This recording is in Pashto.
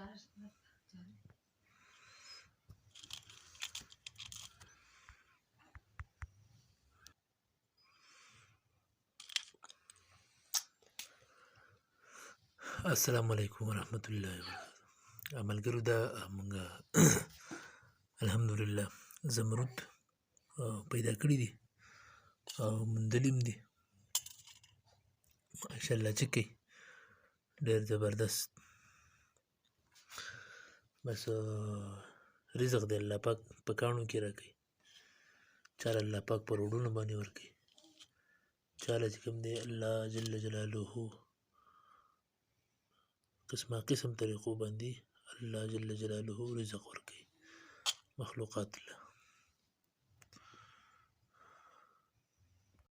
السلام علیکم ورحمت الله وبرکاته. ملګرو دا مونږ الحمدلله زمرود پیدا کړي دي او موندلي هم دي ماشاءالله چې کوي ډېر زبردست. بس رزق دی الله پاک په کاڼو کې راکوي، چاله الله پاک په روډونو باندې ورکوي، چاله چې کوم دی الله جل جلاله قسمه قسم طریقو باندې الله جل جلاله رزق ورکوي مخلوقات الله.